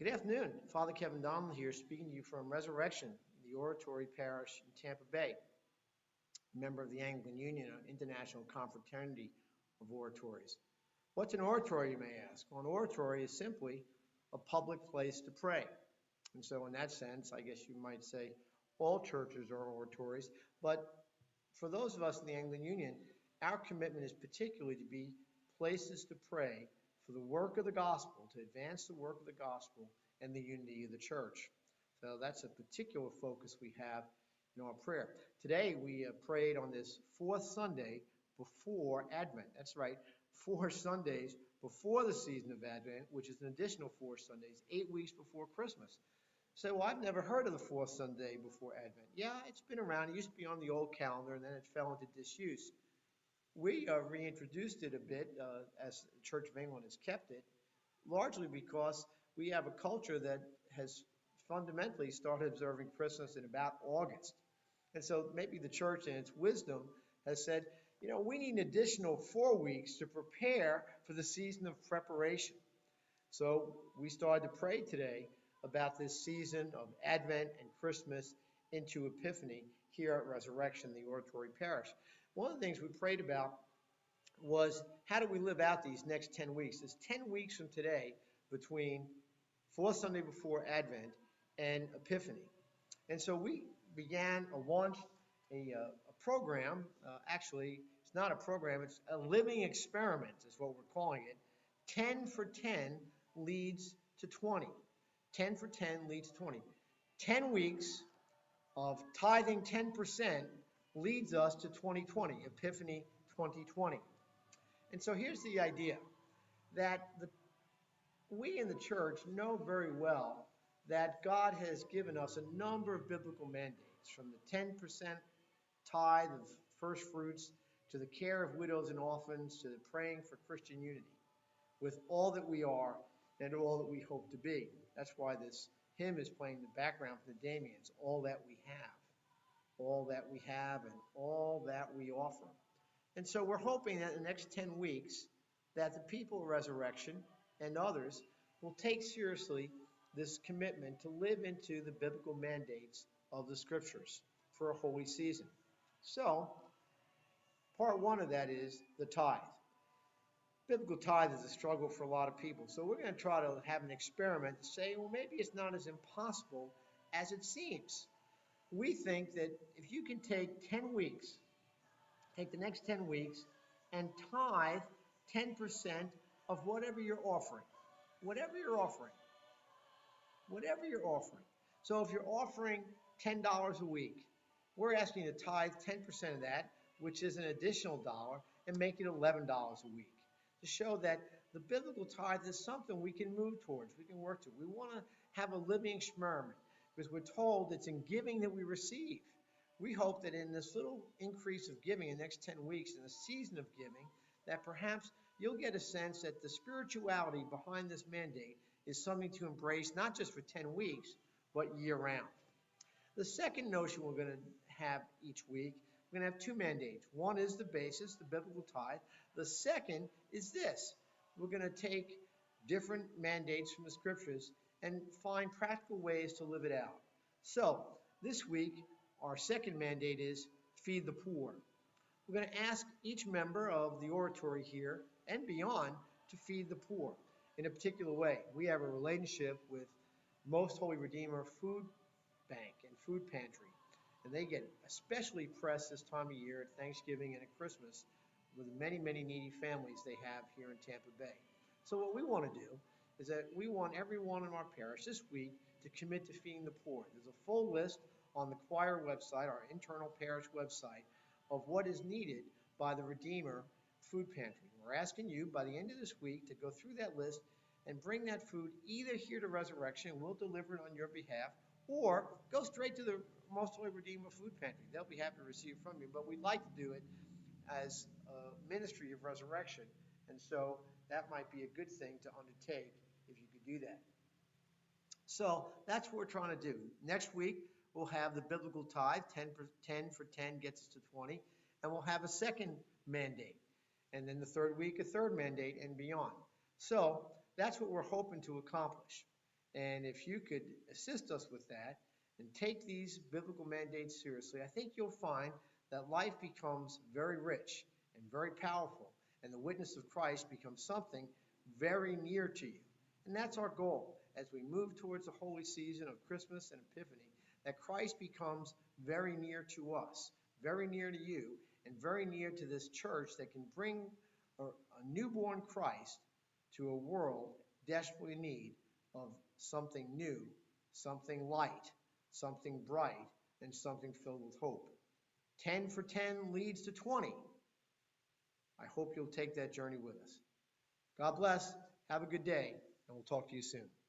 Good afternoon. Father Kevin Donald here, speaking to you from Resurrection, the Oratory Parish in Tampa Bay, member of the Anglican Union, an international confraternity of oratories. What's an oratory, you may ask? Well, an oratory is simply a public place to pray. And so in that sense, I guess you might say all churches are oratories. But for those of us in the Anglican Union, our commitment is particularly to be places to pray for the work of the gospel, to advance the work of the gospel and the unity of the church. So that's a particular focus we have in our prayer. Today we prayed on this fourth Sunday before Advent. That's right, 4 Sundays before the season of Advent, which is an additional 4 Sundays, 8 weeks before Christmas. So, well, I've never heard of the fourth Sunday before Advent. Yeah, it's been around. It used to be on the old calendar, and then it fell into disuse. We reintroduced it a bit as the Church of England has kept it, largely because we have a culture that has fundamentally started observing Christmas in about August. And so maybe the church in its wisdom has said, we need an additional 4 weeks to prepare for the season of preparation. So we started to pray today about this season of Advent and Christmas into Epiphany here at Resurrection, the Oratory Parish. One of the things we prayed about was how do we live out these next 10 weeks? It's 10 weeks from today between fourth Sunday before Advent and Epiphany. And so we began launched a program. Actually, it's not a program, it's a living experiment is what we're calling it. 10 for 10 leads to 20. 10 for 10 leads to 20. 10 weeks of tithing 10% leads us to 2020, Epiphany 2020. And so here's the idea, that we in the church know very well that God has given us a number of biblical mandates, from the 10% tithe of first fruits to the care of widows and orphans to the praying for Christian unity with all that we are and all that we hope to be. That's why this hymn is playing in the background for the Damians, all that we have. All that we have and all that we offer. And so we're hoping that in the next 10 weeks that the people of Resurrection and others will take seriously this commitment to live into the biblical mandates of the scriptures for a holy season. So, part one of that is the tithe. Biblical tithe is a struggle for a lot of people. So we're going to try to have an experiment to say, well, maybe it's not as impossible as it seems. We think that if you can take 10 weeks, take the next 10 weeks, and tithe 10% of whatever you're offering. Whatever you're offering. Whatever you're offering. So if you're offering $10 a week, we're asking you to tithe 10% of that, which is an additional dollar, and make it $11 a week. To show that the biblical tithe is something we can move towards, we can work to. We want to have a living experiment, because we're told it's in giving that we receive. We hope that in this little increase of giving in the next 10 weeks, in the season of giving, that perhaps you'll get a sense that the spirituality behind this mandate is something to embrace, not just for 10 weeks, but year-round. The second notion we're going to have each week, we're going to have 2 mandates. One is the basis, the biblical tithe. The second is this. We're going to take different mandates from the scriptures and find practical ways to live it out. So this week, our second mandate is feed the poor. We're going to ask each member of the oratory here and beyond to feed the poor in a particular way. We have a relationship with Most Holy Redeemer Food Bank and Food Pantry, and they get especially pressed this time of year at Thanksgiving and at Christmas with the many, many needy families they have here in Tampa Bay. So what we want to do is that we want everyone in our parish this week to commit to feeding the poor. There's a full list on the choir website, our internal parish website, of what is needed by the Redeemer Food Pantry. We're asking you by the end of this week to go through that list and bring that food either here to Resurrection, and we'll deliver it on your behalf, or go straight to the Most Holy Redeemer Food Pantry. They'll be happy to receive from you, but we'd like to do it as a ministry of Resurrection, and so that might be a good thing to undertake if you could do that. So that's what we're trying to do. Next week, we'll have the biblical tithe, 10 for 10 gets us to 20, and we'll have a second mandate. And then the third week, a third mandate and beyond. So that's what we're hoping to accomplish. And if you could assist us with that and take these biblical mandates seriously, I think you'll find that life becomes very rich and very powerful, and the witness of Christ becomes something very near to you. And that's our goal as we move towards the holy season of Christmas and Epiphany, that Christ becomes very near to us, very near to you, and very near to this church that can bring a newborn Christ to a world desperately in need of something new, something light, something bright, and something filled with hope. 10 for 10 leads to 20. I hope you'll take that journey with us. God bless. Have a good day, and we'll talk to you soon.